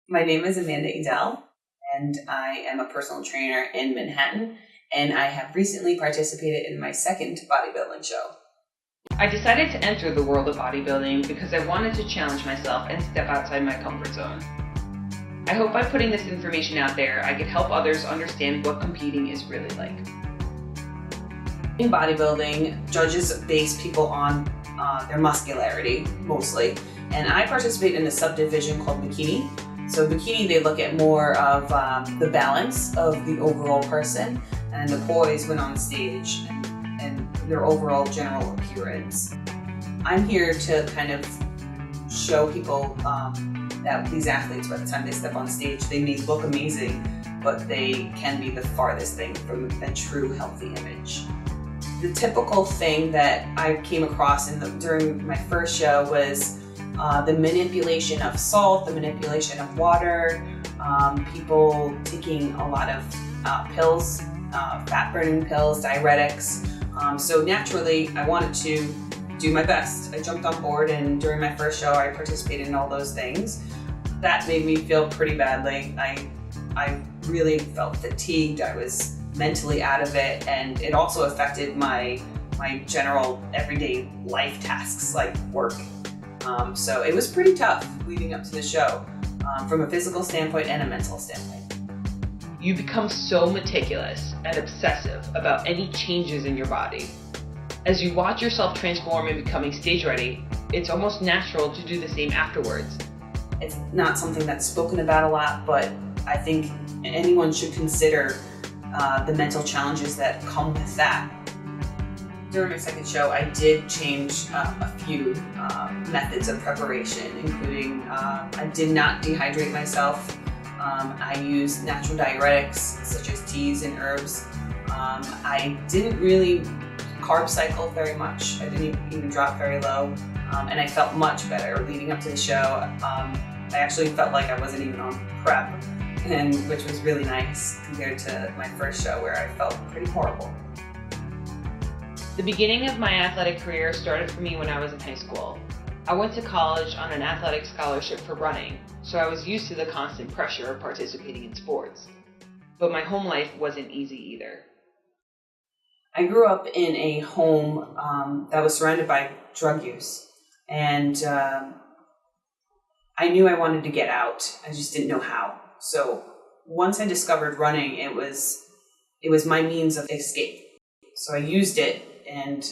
My name is Amanda Edell, and I am a personal trainer in Manhattan, and I have recently participated in my second bodybuilding show. I decided to enter the world of bodybuilding because I wanted to challenge myself and step outside my comfort zone. I hope by putting this information out there, I could help others understand what competing is really like. In bodybuilding, judges base people on their muscularity, mostly, and I participate in a subdivision called bikini. So bikini, they look at more of the balance of the overall person and the poise when on stage and their overall general appearance. I'm here to kind of show people that these athletes, by the time they step on stage, they may look amazing, but they can be the farthest thing from a true healthy image. The typical thing that I came across during my first show was the manipulation of salt, the manipulation of water, people taking a lot of pills, fat-burning pills, diuretics. So naturally, I wanted to do my best. I jumped on board, and during my first show, I participated in all those things. That made me feel pretty badly. I really felt fatigued. I was mentally out of it, and it also affected my general everyday life tasks like work. So it was pretty tough leading up to the show, from a physical standpoint and a mental standpoint. You become so meticulous and obsessive about any changes in your body. As you watch yourself transform and becoming stage ready, it's almost natural to do the same afterwards. It's not something that's spoken about a lot, but I think anyone should consider the mental challenges that come with that. During my second show, I did change a few methods of preparation, including I did not dehydrate myself. I used natural diuretics such as teas and herbs. I didn't really carb cycle very much. I didn't even drop very low, and I felt much better leading up to the show. I actually felt like I wasn't even on prep, which was really nice compared to my first show where I felt pretty horrible. The beginning of my athletic career started for me when I was in high school. I went to college on an athletic scholarship for running, so I was used to the constant pressure of participating in sports. But my home life wasn't easy either. I grew up in a home that was surrounded by drug use, and I knew I wanted to get out. I just didn't know how. So once I discovered running, it was my means of escape. So I used it, and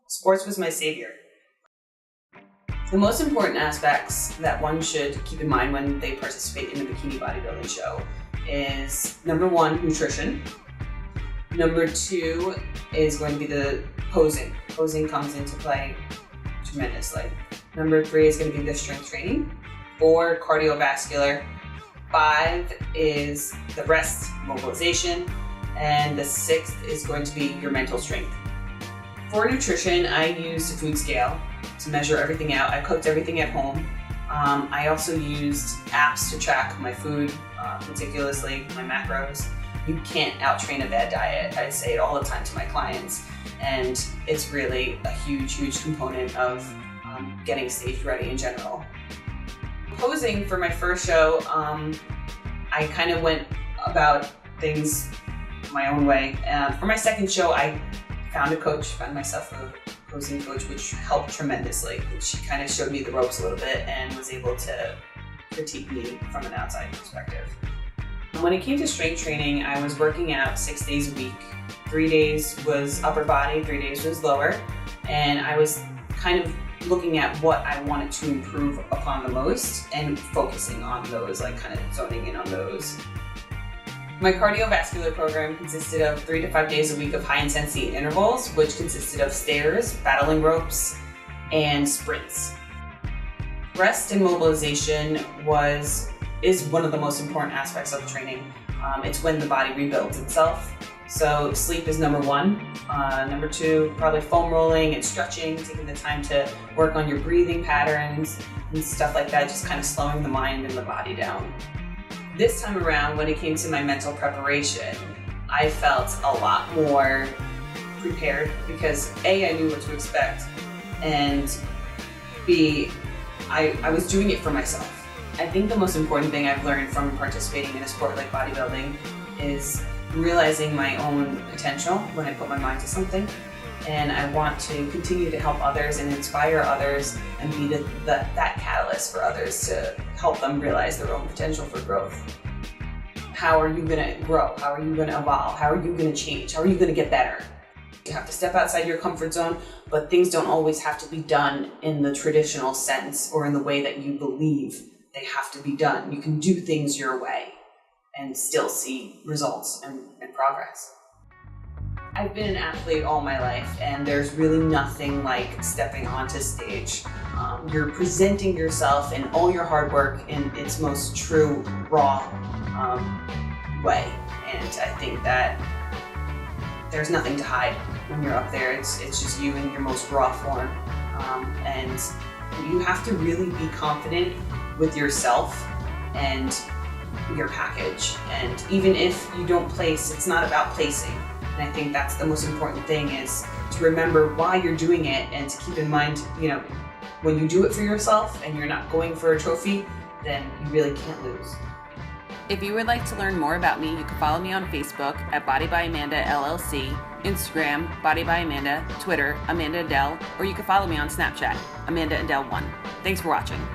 sports was my savior. The most important aspects that one should keep in mind when they participate in a bikini bodybuilding show is, number one, nutrition. Number two is going to be the posing. Posing comes into play tremendously. Number three is going to be the strength training. 4, cardiovascular. 5 is the rest, mobilization. And the 6th is going to be your mental strength. For nutrition, I used a food scale to measure everything out. I cooked everything at home. I also used apps to track my food meticulously, my macros. You can't out-train a bad diet. I say it all the time to my clients, and it's really a huge, huge component of getting stage ready in general. Posing for my first show, I kind of went about things my own way. For my second show, I found myself a posing coach, which helped tremendously. She kind of showed me the ropes a little bit and was able to critique me from an outside perspective. When it came to strength training, I was working out 6 days a week. 3 days was upper body, 3 days was lower, and I was kind of looking at what I wanted to improve upon the most and focusing on those, like kind of zoning in on those. My cardiovascular program consisted of 3 to 5 days a week of high intensity intervals, which consisted of stairs, battling ropes, and sprints. Rest and mobilization is one of the most important aspects of training. It's when the body rebuilds itself. So sleep is number 1. Number 2, probably foam rolling and stretching, taking the time to work on your breathing patterns and stuff like that, just kind of slowing the mind and the body down. This time around, when it came to my mental preparation, I felt a lot more prepared because A, I knew what to expect, and B, I was doing it for myself. I think the most important thing I've learned from participating in a sport like bodybuilding is realizing my own potential when I put my mind to something. And I want to continue to help others and inspire others and be that catalyst for others to help them realize their own potential for growth. How are you going to grow? How are you going to evolve? How are you going to change? How are you going to get better? You have to step outside your comfort zone, but things don't always have to be done in the traditional sense or in the way that you believe they have to be done. You can do things your way and still see results and progress. I've been an athlete all my life, and there's really nothing like stepping onto stage. You're presenting yourself and all your hard work in its most true, raw way. And I think that there's nothing to hide when you're up there. It's just you in your most raw form. And you have to really be confident with yourself and your package. And even if you don't place, it's not about placing. And I think that's the most important thing, is to remember why you're doing it and to keep in mind, when you do it for yourself and you're not going for a trophy, then you really can't lose. If you would like to learn more about me, you can follow me on Facebook at Body by Amanda LLC, Instagram, Body by Amanda, Twitter, Amanda Edell, or you can follow me on Snapchat, Amanda Edell1. Thanks for watching.